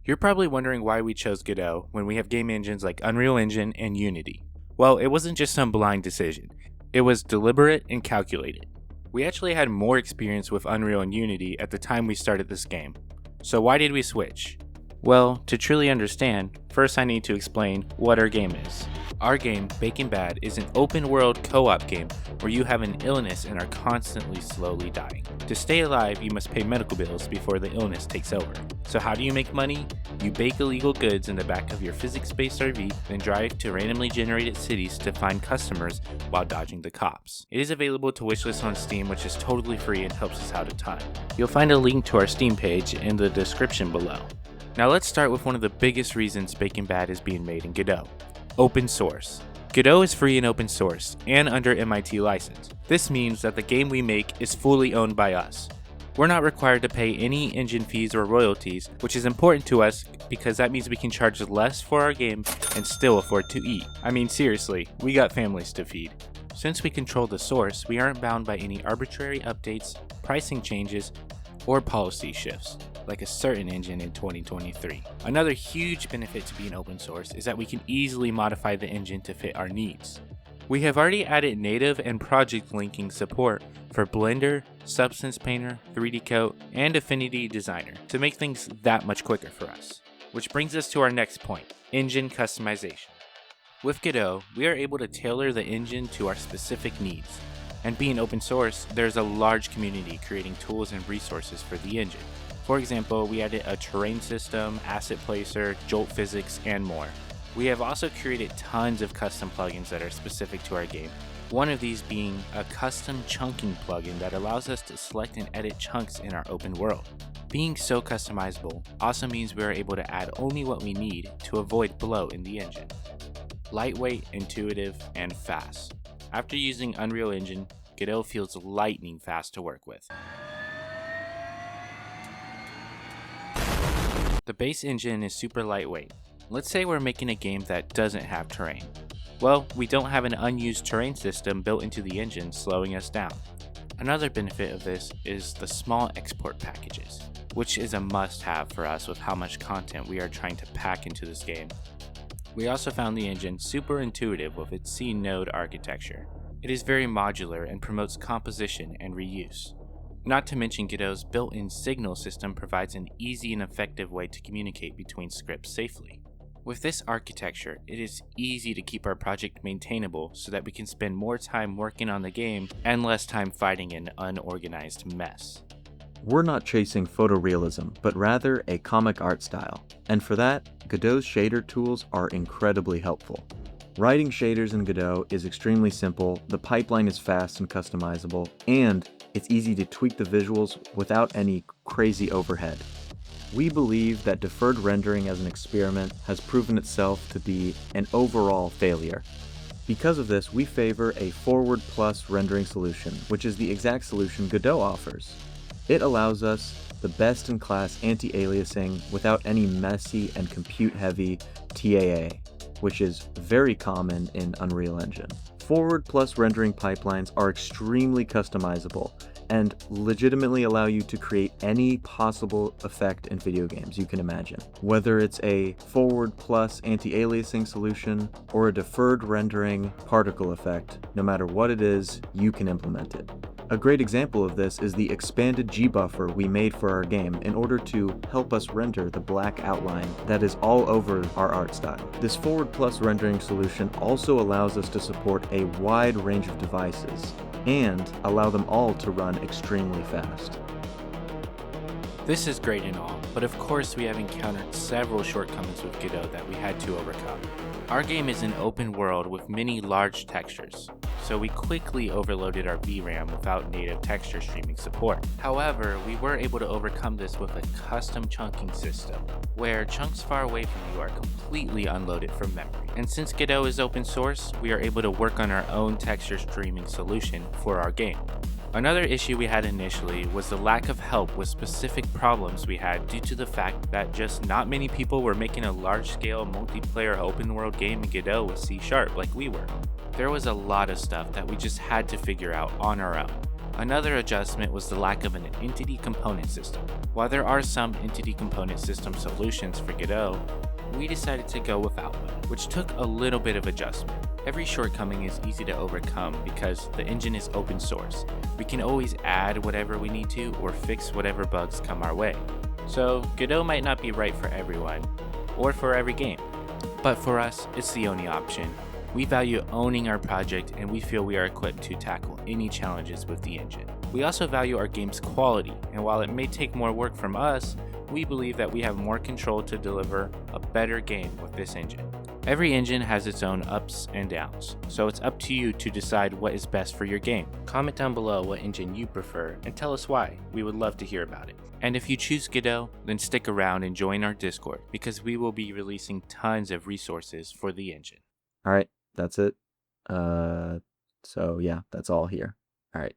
You're probably wondering why we chose Godot when we have game engines like Unreal Engine and Unity. Well, it wasn't just some blind decision. It was deliberate and calculated. We actually had more experience with Unreal and Unity at the time we started this game. So why did we switch? Well, to truly understand, first I need to explain what our game is. Our game, Bacon Bad, is an open-world co-op game where you have an illness and are constantly slowly dying. To stay alive, you must pay medical bills before the illness takes over. So how do you make money? You bake illegal goods in the back of your physics-based RV, then drive to randomly generated cities to find customers while dodging the cops. It is available to wishlist on Steam, which is totally free and helps us out a ton. You'll find a link to our Steam page in the description below. Now let's start with one of the biggest reasons Bacon Bad is being made in Godot. Open source. Godot is free and open source, and under MIT license. This means that the game we make is fully owned by us. We're not required to pay any engine fees or royalties, which is important to us because that means we can charge less for our game and still afford to eat. I mean, seriously, we got families to feed. Since we control the source, we aren't bound by any arbitrary updates, pricing changes, or policy shifts, like a certain engine in 2023. Another huge benefit to being open source is that we can easily modify the engine to fit our needs. We have already added native and project linking support for Blender, Substance Painter, 3D Coat, and Affinity Designer to make things that much quicker for us. Which brings us to our next point, engine customization. With Godot, we are able to tailor the engine to our specific needs. And being open source, there's a large community creating tools and resources for the engine. For example, we added a terrain system, asset placer, jolt physics, and more. We have also created tons of custom plugins that are specific to our game. One of these being a custom chunking plugin that allows us to select and edit chunks in our open world. Being so customizable also means we are able to add only what we need to avoid bloat in the engine. Lightweight, intuitive, and fast. After using Unreal Engine, Godot feels lightning fast to work with. The base engine is super lightweight. Let's say we're making a game that doesn't have terrain. Well, we don't have an unused terrain system built into the engine slowing us down. Another benefit of this is the small export packages, which is a must-have for us with how much content we are trying to pack into this game. We also found the engine super intuitive with its C node architecture. It is very modular and promotes composition and reuse. Not to mention Godot's built-in signal system provides an easy and effective way to communicate between scripts safely. With this architecture, it is easy to keep our project maintainable so that we can spend more time working on the game and less time fighting an unorganized mess. We're not chasing photorealism, but rather a comic art style. And for that, Godot's shader tools are incredibly helpful. Writing shaders in Godot is extremely simple, the pipeline is fast and customizable, and it's easy to tweak the visuals without any crazy overhead. We believe that deferred rendering as an experiment has proven itself to be an overall failure. Because of this, we favor a forward plus rendering solution, which is the exact solution Godot offers. It allows us the best-in-class anti-aliasing without any messy and compute-heavy TAA, which is very common in Unreal Engine. Forward plus rendering pipelines are extremely customizable and legitimately allow you to create any possible effect in video games you can imagine. Whether it's a forward plus anti-aliasing solution or a deferred rendering particle effect, no matter what it is, you can implement it. A great example of this is the expanded G-buffer we made for our game in order to help us render the black outline that is all over our art style. This forward plus rendering solution also allows us to support a wide range of devices and allow them all to run extremely fast. This is great and all, but of course we have encountered several shortcomings with Godot that we had to overcome. Our game is an open world with many large textures, so we quickly overloaded our VRAM without native texture streaming support. However, we were able to overcome this with a custom chunking system, where chunks far away from you are completely unloaded from memory. And since Godot is open source, we are able to work on our own texture streaming solution for our game. Another issue we had initially was the lack of help with specific problems we had due to the fact that just not many people were making a large-scale multiplayer open-world game in Godot with C# like we were. There was a lot of stuff that we just had to figure out on our own. Another adjustment was the lack of an entity component system. While there are some entity component system solutions for Godot, we decided to go without one, which took a little bit of adjustment. Every shortcoming is easy to overcome because the engine is open source. We can always add whatever we need to or fix whatever bugs come our way. So Godot might not be right for everyone or for every game, but for us, it's the only option. We value owning our project and we feel we are equipped to tackle any challenges with the engine. We also value our game's quality, and while it may take more work from us, we believe that we have more control to deliver a better game with this engine. Every engine has its own ups and downs, so it's up to you to decide what is best for your game. Comment down below what engine you prefer and tell us why. We would love to hear about it. And if you choose Godot, then stick around and join our Discord because we will be releasing tons of resources for the engine. All right, that's it. So yeah, that's all here. All right.